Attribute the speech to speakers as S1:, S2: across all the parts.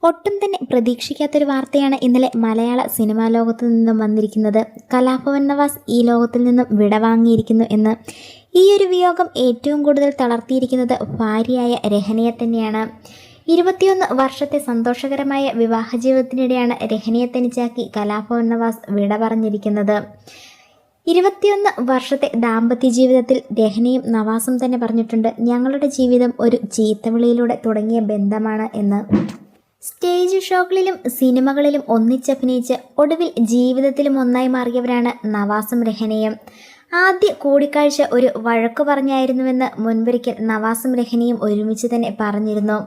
S1: ഒട്ടും തന്നെ പ്രതീക്ഷിക്കാത്തൊരു വാർത്തയാണ് ഇന്നലെ മലയാള സിനിമാ ലോകത്തു നിന്നും വന്നിരിക്കുന്നത്. കലാഭവൻ നവാസ് ഈ ലോകത്തിൽ നിന്നും വിടവാങ്ങിയിരിക്കുന്നു എന്ന്. ഈ ഒരു വിയോഗം ഏറ്റവും കൂടുതൽ തളർത്തിയിരിക്കുന്നത് ഭാര്യയായ രഹനയെ തന്നെയാണ്. 21 വർഷത്തെ സന്തോഷകരമായ വിവാഹ ജീവിതത്തിനിടെയാണ് രഹനയെ തനിച്ചാക്കി കലാഭവൻ നവാസ് വിട പറഞ്ഞിരിക്കുന്നത്. 21 വർഷത്തെ ദാമ്പത്യ ജീവിതത്തിൽ രഹനയും നവാസും തന്നെ പറഞ്ഞിട്ടുണ്ട്, ഞങ്ങളുടെ ജീവിതം ഒരു ചീത്തവിളിയിലൂടെ തുടങ്ങിയ ബന്ധമാണ് എന്ന്. സ്റ്റേജ് ഷോകളിലും സിനിമകളിലും ഒന്നിച്ചഭിനയിച്ച് ഒടുവിൽ ജീവിതത്തിലും ഒന്നായി മാറിയവരാണ് നവാസും രഹനയും. ആദ്യ കൂടിക്കാഴ്ച ഒരു വഴക്ക് പറഞ്ഞായിരുന്നുവെന്ന് മുൻപൊരിക്കൽ നവാസും രഹനയും ഒരുമിച്ച് തന്നെ പറഞ്ഞിരുന്നു.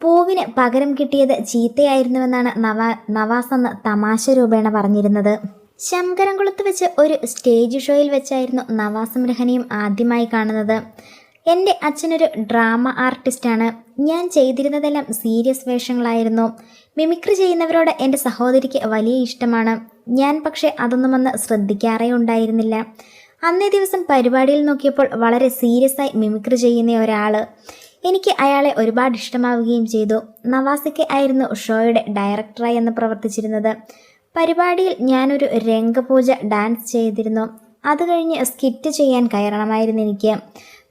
S1: പൂവിന് പകരം കിട്ടിയത് ചീത്തയായിരുന്നുവെന്നാണ് നവാസ് അന്ന് തമാശ രൂപേണ പറഞ്ഞിരുന്നത്. ശങ്കരംകുളത്ത് വെച്ച് ഒരു സ്റ്റേജ് ഷോയിൽ വെച്ചായിരുന്നു നവാസും രഹനയും ആദ്യമായി കാണുന്നത്. എൻ്റെ അച്ഛനൊരു ഡ്രാമ ആർട്ടിസ്റ്റാണ്. ഞാൻ ചെയ്തിരുന്നതെല്ലാം സീരിയസ് വേഷങ്ങളായിരുന്നു. മിമിക്രി ചെയ്യുന്നവരോട് എൻ്റെ സഹോദരിക്ക് വലിയ ഇഷ്ടമാണ്. ഞാൻ പക്ഷേ അതൊന്നും അന്ന് ശ്രദ്ധിക്കാറേ ഉണ്ടായിരുന്നില്ല. അന്നേ ദിവസം പരിപാടിയിൽ നോക്കിയപ്പോൾ വളരെ സീരിയസ് ആയി മിമിക്രി ചെയ്യുന്ന ഒരാൾ. എനിക്ക് അയാളെ ഒരുപാട് ഇഷ്ടമാവുകയും ചെയ്തു. നവാസിക്ക് ആയിരുന്നു ഷോയുടെ ഡയറക്ടറായി എന്ന് പ്രവർത്തിച്ചിരുന്നത്. പരിപാടിയിൽ ഞാനൊരു രംഗപൂജ ഡാൻസ് ചെയ്തിരുന്നു. അത് കഴിഞ്ഞ് സ്കിറ്റ് ചെയ്യാൻ കയറണമായിരുന്നു എനിക്ക്.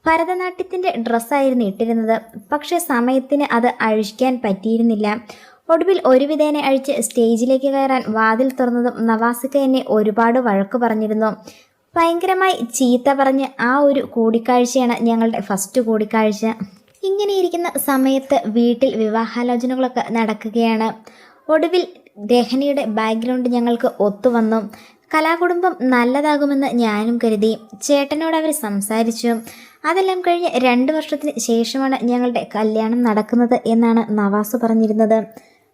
S1: ഭരതനാട്യത്തിൻ്റെ ഡ്രസ്സായിരുന്നു ഇട്ടിരുന്നത്. പക്ഷേ സമയത്തിന് അത് അഴിക്കാൻ പറ്റിയിരുന്നില്ല. ഒടുവിൽ ഒരു വിധേന അഴിച്ച് സ്റ്റേജിലേക്ക് കയറാൻ വാതിൽ തുറന്നതും നവാസിക്ക എന്നെ ഒരുപാട് വഴക്ക് പറഞ്ഞിരുന്നു. ഭയങ്കരമായി ചീത്ത പറഞ്ഞ് ആ ഒരു കൂടിക്കാഴ്ചയാണ് ഞങ്ങളുടെ ഫസ്റ്റ് കൂടിക്കാഴ്ച. ഇങ്ങനെയിരിക്കുന്ന സമയത്ത് വീട്ടിൽ വിവാഹാലോചനകളൊക്കെ നടക്കുകയാണ്. ഒടുവിൽ രഹനയുടെ ബാക്ക്ഗ്രൗണ്ട് ഞങ്ങൾക്ക് ഒത്തുവന്നു. കലാകുടുംബം നല്ലതാകുമെന്ന് ഞാനും കരുതി. ചേട്ടനോട് അവർ സംസാരിച്ചു. അതെല്ലാം കഴിഞ്ഞ് 2 വർഷത്തിന് ശേഷമാണ് ഞങ്ങളുടെ കല്യാണം നടക്കുന്നത് എന്നാണ് നവാസ് പറഞ്ഞിരുന്നത്.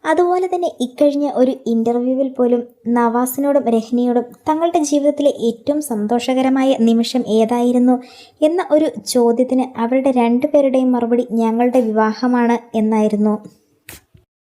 S1: അതുപോലെ തന്നെ ഇക്കഴിഞ്ഞ ഒരു ഇൻ്റർവ്യൂവിൽ പോലും നവാസിനോടും രഹനയോടും തങ്ങളുടെ ജീവിതത്തിലെ ഏറ്റവും സന്തോഷകരമായ നിമിഷം ഏതായിരുന്നു എന്ന ഒരു ചോദ്യത്തിന് അവരുടെ 2 പേരുടെയും മറുപടി ഞങ്ങളുടെ വിവാഹമാണ് എന്നായിരുന്നു.